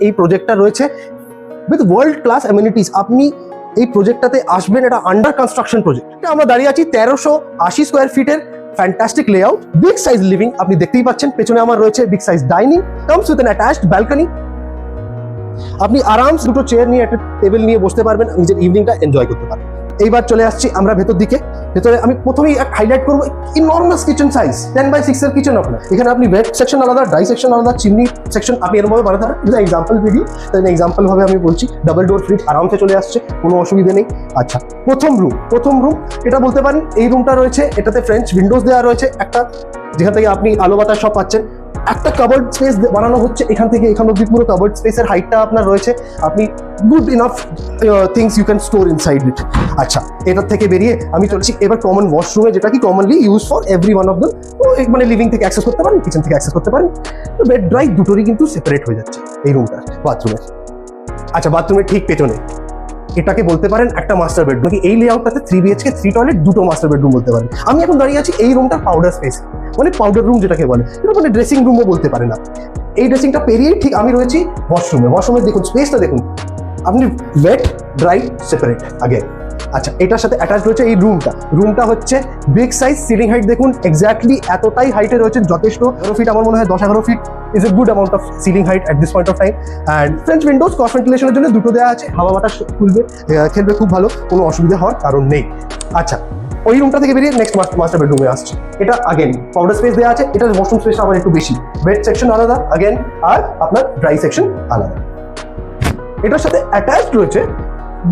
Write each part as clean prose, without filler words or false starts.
এই প্রজেক্টটা রয়েছে উইথ ওয়ার্ল্ড ক্লাস অ্যামিনিটিস। আপনি এই প্রজেক্টটাতে আসবেন, এটা আন্ডার কনস্ট্রাকশন প্রজেক্ট। আমরা দাঁড়িয়ে আছি 1380 স্কোয়ার ফিটের fantastic layout, big size living. আপনি দেখতেই পাচ্ছেন পেছনে আমার রয়েছে big size dining, comes with an attached balcony. আপনি আরামসে দুটো চেয়ার নিয়ে, একটা টেবিল নিয়ে বসতে পারবেন, নিজের ইভিনিংটা এনজয় করতে পারবেন। এইবার চলে আসছি আমরা ভেতর দিকে। ভেতরে আমি প্রথমেই হাইলাইট করবো ইনর্মাস কিচেন সাইজ, 10x6 এর কিচেন। আপনার এখানে আপনি ওয়েট সেকশন আলাদা, ড্রাই সেকশন আলাদা, চিমনি সেকশন আপনি এরকমভাবে বানাতে পারেন। এক্সাম্পল ভিডিও, তাই এক্সাম্পল ভাবে আমি বলছি। ডাবল ডোর ফ্রিজ আরামসে চলে আসছে, কোনো অসুবিধা নেই। আচ্ছা, প্রথম রুম এটা বলতে পারেন এই রুমটা রয়েছে, এটাতে ফ্রেঞ্চ উইন্ডোজ দেওয়া রয়েছে একটা, যেখান থেকে আপনি আলো বাতাস সব পাচ্ছেন। একটা কাভার্ড স্পেস বানানো হচ্ছে এখান থেকে এখান অব্দি, পুরো কাভার্ড স্পেসের হাইটটা আপনার রয়েছে। আপনি good enough things you can store inside it. আচ্ছা, এটার থেকে বেরিয়ে আমি চলছি এবার কমন ওয়াশরুমে, যেটা কি commonly use for every one of the, মানে লিভিং থেকে অ্যাক্সেস করতে পারেন, কিচেন থেকে অ্যাক্সেস করতে পারেন। বেড ড্রাই দুটোরই কিন্তু সেপারেট হয়ে যাচ্ছে এই রুমটার বাথরুমের। আচ্ছা, বাথরুমের ঠিক পেছনে এটাকে বলতে পারেন একটা মাস্টার বেডরুম। এই লেআউটটাতে 3 BHK 3 টয়লেট, দুটো মাস্টার বেডরুম বলতে পারেন। আমি এখন দাঁড়িয়ে আছি এই রুমটার পাউডার স্পেস, মানে পাউডার রুম যেটাকে বলে, এটা মানে ড্রেসিং রুমও বলতে পারেন আপনি। এই ড্রেসিংটা পেরিয়ে ঠিক আমি রয়েছি ওয়াশরুমে দেখুন স্পেসটা দেখুন, আপনি ওয়েট ড্রাই সেপারেট আগে। আচ্ছা, এটার সাথে অ্যাটাচ রয়েছে এই রুমটা হচ্ছে বিগ সাইজ। সিলিং হাইট দেখুন এক্স্যাক্টলি এতটাই হাইটে রয়েছে, যথেষ্ট। 11 ফিট, আমার মনে হয় 10-11 feet is a good amount of ceiling height at this point of time. And French windows cross ভেন্টিলেশনের জন্য দুটো দেওয়া আছে, হাওয়া বাতাস খেলবে খুব ভালো, কোনো অসুবিধা হওয়ার কারণ নেই। আচ্ছা, ওই রুমটা থেকে বেরিয়ে নেক্সট মাস্টার বেডরুমে আসছে। এটা আগেন পাউডার স্পেস দেওয়া আছে, এটা ওয়াশরুম স্পেসটা আবার একটু বেশি, বেড সেকশন আলাদা আগেন, আর আপনার ড্রাই সেকশন আলাদা। এটার সাথে অ্যাটাচড রয়েছে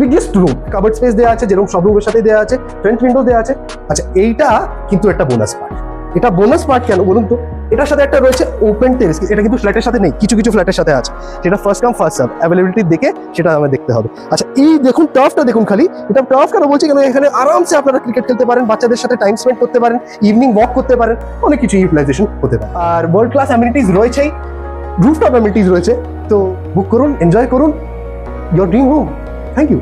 বিগেস্ট রুম, কাভার্ড স্পেস দেওয়া আছে, যেরকম সব রুমের সাথে দেওয়া আছে, ফ্রন্ট উইন্ডো দেওয়া আছে। আচ্ছা, এইটা কিন্তু একটা বোনাস পার্ট। এটা বোনাস পার্ট কেন বলুন তো? এটার সাথে একটা রয়েছে ওপেন টেরেস, এটা কিন্তু ফ্ল্যাটের সাথে নেই, কিছু ফ্ল্যাটের সাথে আছে। সেটা first come first serve, availability দেখে সেটা আমাদের দেখতে হবে। আচ্ছা, এই দেখুন টার্ফটা দেখুন, খালি এটা টার্ফ কেন বলছি, কেন এখানে আরামসে আপনারা ক্রিকেট খেলতে পারেন, বাচ্চাদের সাথে টাইম স্পেন্ড করতে পারেন, ইভিনিং ওয়াক করতে পারেন, অনেক কিছু ইউটিলাইজেশন হতে পারে। আর ওয়ার্ল্ড ক্লাস অ্যামিনিটিস রয়েছেই, রুফটপ অ্যামিনিটিস রয়েছে। তো বুক করুন, এনজয় করুন your dream home. Thank you.